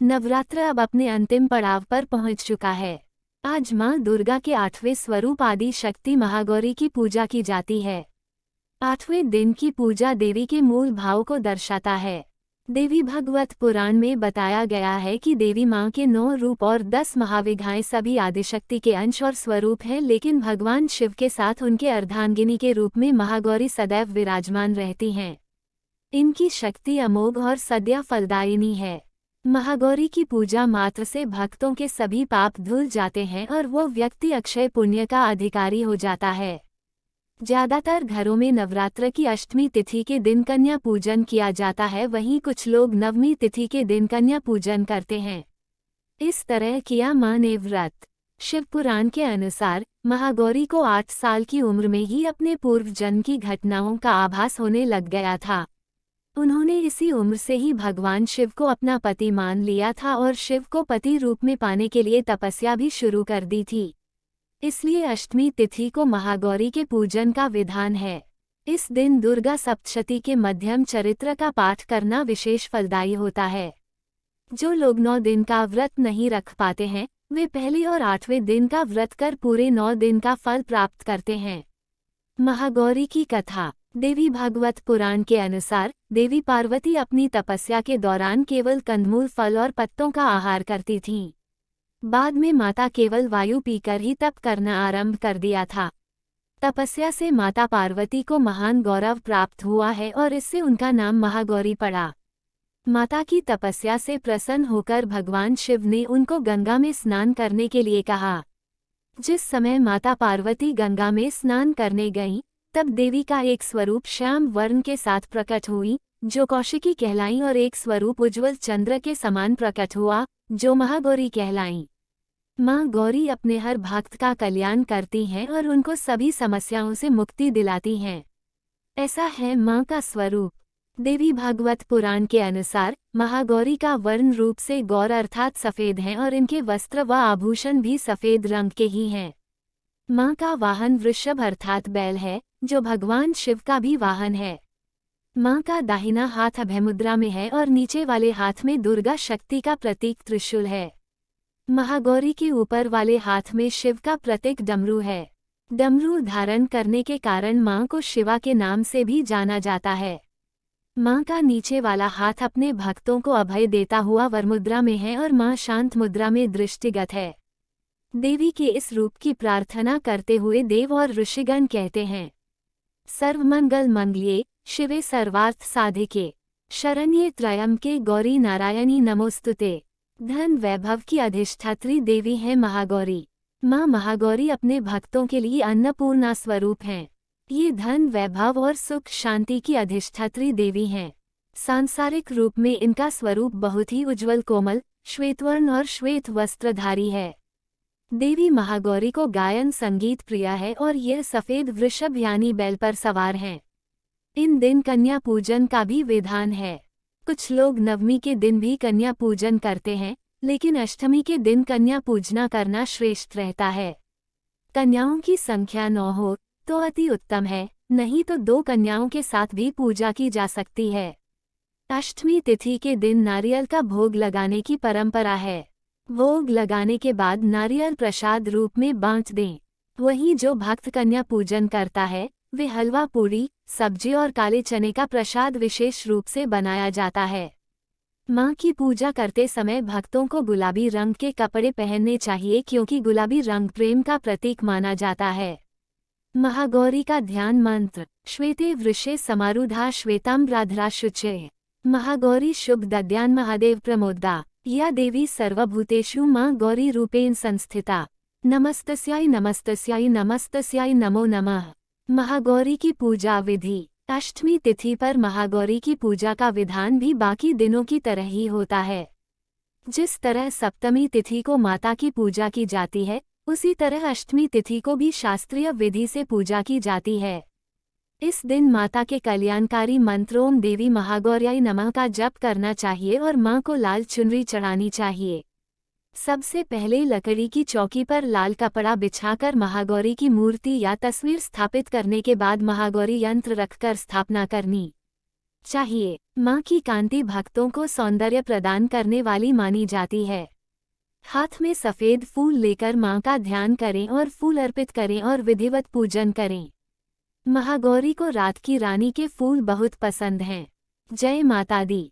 नवरात्र अब अपने अंतिम पड़ाव पर पहुंच चुका है। आज मां दुर्गा के 8वें स्वरूप आदि शक्ति महागौरी की पूजा की जाती है। 8वें दिन की पूजा देवी के मूल भाव को दर्शाता है। देवी भागवत पुराण में बताया गया है कि देवी मां के 9 रूप और 10 महाविद्याएं सभी आदिशक्ति के अंश और स्वरूप हैं, लेकिन भगवान शिव के साथ उनके अर्धांगिनी के रूप में महागौरी सदैव विराजमान रहती हैं। इनकी शक्ति अमोघ और सद्या फलदायिनी है। महागौरी की पूजा मात्र से भक्तों के सभी पाप धुल जाते हैं और वो व्यक्ति अक्षय पुण्य का अधिकारी हो जाता है। ज्यादातर घरों में नवरात्र की अष्टमी तिथि के दिन कन्या पूजन किया जाता है, वहीं कुछ लोग नवमी तिथि के दिन कन्या पूजन करते हैं। इस तरह किया मां ने व्रत। शिव पुराण के अनुसार महागौरी को 8 साल की उम्र में ही अपने पूर्व जन्म की घटनाओं का आभास होने लग गया था। उन्होंने इसी उम्र से ही भगवान शिव को अपना पति मान लिया था और शिव को पति रूप में पाने के लिए तपस्या भी शुरू कर दी थी। इसलिए अष्टमी तिथि को महागौरी के पूजन का विधान है। इस दिन दुर्गा सप्तशती के मध्यम चरित्र का पाठ करना विशेष फलदायी होता है। जो लोग 9 दिन का व्रत नहीं रख पाते हैं, वे पहले और 8वें दिन का व्रत कर पूरे 9 दिन का फल प्राप्त करते हैं। महागौरी की कथा। देवी भागवत पुराण के अनुसार देवी पार्वती अपनी तपस्या के दौरान केवल कंदमूल, फल और पत्तों का आहार करती थीं। बाद में माता केवल वायु पीकर ही तप करना आरंभ कर दिया था। तपस्या से माता पार्वती को महान गौरव प्राप्त हुआ है और इससे उनका नाम महागौरी पड़ा। माता की तपस्या से प्रसन्न होकर भगवान शिव ने उनको गंगा में स्नान करने के लिए कहा। जिस समय माता पार्वती गंगा में स्नान करने गईं, तब देवी का एक स्वरूप श्याम वर्ण के साथ प्रकट हुई, जो कौशिकी कहलाईं, और एक स्वरूप उज्ज्वल चंद्र के समान प्रकट हुआ, जो महागौरी कहलाईं। मां गौरी अपने हर भक्त का कल्याण करती हैं और उनको सभी समस्याओं से मुक्ति दिलाती हैं। ऐसा है मां का स्वरूप। देवी भागवत पुराण के अनुसार महागौरी का वर्ण रूप से गौर अर्थात सफेद हैं और इनके वस्त्र व आभूषण भी सफेद रंग के ही हैं। मां का वाहन वृषभ अर्थात बैल है, जो भगवान शिव का भी वाहन है। मां का दाहिना हाथ अभयमुद्रा में है और नीचे वाले हाथ में दुर्गा शक्ति का प्रतीक त्रिशूल है। महागौरी के ऊपर वाले हाथ में शिव का प्रतीक डमरू है। डमरू धारण करने के कारण मां को शिवा के नाम से भी जाना जाता है। मां का नीचे वाला हाथ अपने भक्तों को अभय देता हुआ वरमुद्रा में है और मां शांत मुद्रा में दृष्टिगत है। देवी के इस रूप की प्रार्थना करते हुए देव और ऋषिगण कहते हैं, सर्वमंगल मंगल्ये शिवे सर्वार्थ साधिके शरण्ये त्र्यंबके गौरी नारायणी नमोस्तुते। धन वैभव की अधिष्ठात्री देवी है महागौरी। मां महागौरी अपने भक्तों के लिए अन्नपूर्णा स्वरूप हैं। ये धन वैभव और सुख शांति की अधिष्ठात्री देवी हैं। सांसारिक रूप में इनका स्वरूप बहुत ही उज्ज्वल, कोमल, श्वेतवर्ण और श्वेत वस्त्रधारी है। देवी महागौरी को गायन संगीत प्रिय है और यह सफेद वृषभ यानी बैल पर सवार हैं। इन दिन कन्या पूजन का भी विधान है। कुछ लोग नवमी के दिन भी कन्या पूजन करते हैं, लेकिन अष्टमी के दिन कन्या पूजना करना श्रेष्ठ रहता है। कन्याओं की संख्या 9 हो तो अति उत्तम है, नहीं तो 2 कन्याओं के साथ भी पूजा की जा सकती है। अष्टमी तिथि के दिन नारियल का भोग लगाने की परंपरा है। भोग लगाने के बाद नारियल प्रसाद रूप में बांट दें। वहीं जो भक्त कन्या पूजन करता है, वे हलवा, पूरी, सब्जी और काले चने का प्रसाद विशेष रूप से बनाया जाता है। मां की पूजा करते समय भक्तों को गुलाबी रंग के कपड़े पहनने चाहिए, क्योंकि गुलाबी रंग प्रेम का प्रतीक माना जाता है। महागौरी का ध्यान मंत्र। श्वेते वृषे समारूढ़ा श्वेताम्बराधरा शुचे महागौरी शुभ दद्यान महादेव प्रमोदा। या देवी सर्वभूतेषु मां गौरी रूपेण संस्थिता। नमस्तस्याय नमस्तस्याय नमस्तस्याय नमो नमः। महागौरी की पूजा विधि। अष्टमी तिथि पर महागौरी की पूजा का विधान भी बाकी दिनों की तरह ही होता है। जिस तरह सप्तमी तिथि को माता की पूजा की जाती है, उसी तरह अष्टमी तिथि को भी शास्त्रीय विधि से पूजा की जाती है। इस दिन माता के कल्याणकारी मंत्र ओम देवी महागौर्याय नमः का जप करना चाहिए और मां को लाल चुनरी चढ़ानी चाहिए। सबसे पहले लकड़ी की चौकी पर लाल कपड़ा बिछाकर महागौरी की मूर्ति या तस्वीर स्थापित करने के बाद महागौरी यंत्र रखकर स्थापना करनी। चाहिए। माँ की कांति भक्तों को सौंदर्य प्रदान करने वाली मानी जाती है। हाथ में सफ़ेद फूल लेकर माँ का ध्यान करें और फूल अर्पित करें और विधिवत पूजन करें। महागौरी को रात की रानी के फूल बहुत पसंद हैं। जय माता दी।